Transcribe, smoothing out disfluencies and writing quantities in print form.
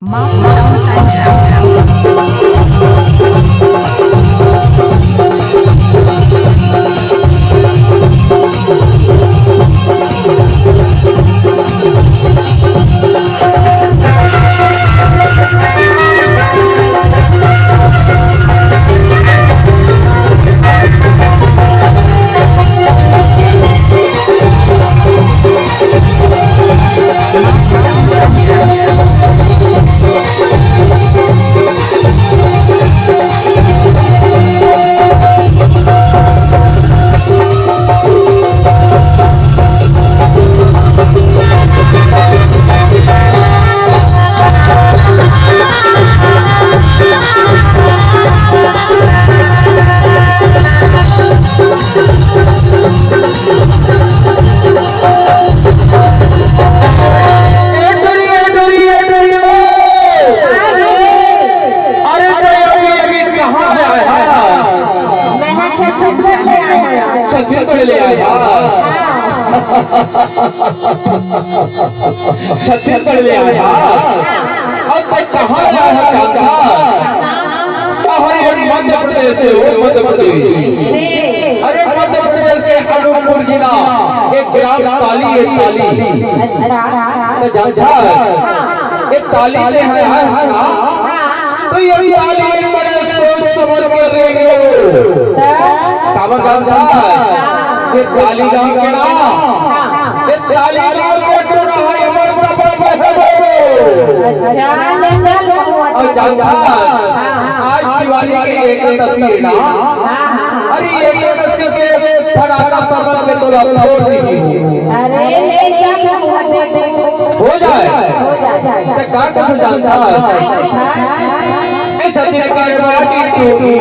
Mount Sanchez. Chhattisgarh ले आया छत्तीसगढ़ ले आया अब तक कहाँ आया है काका हमारे मध्य प्रदेश से हो मध्य प्रदेश अरे मध्य प्रदेश के अनूपपुर जिला एक ग्राम ताली एक ताली तो जानता एक ताली ले है तो ये ताली बड़े सोच समझ के रेंगे कामर जानता ये ताली गांव के नाम ये ताली गांव के टोना है अमर कबर और जानता आज दिवाली के एकादशी है ना अरे ये एकादशी के फटाका सबल के तो छोड़ दीजिए अरे ले जा हो जाए तो का जानता है छत्तीसगढ़ वाली टोपी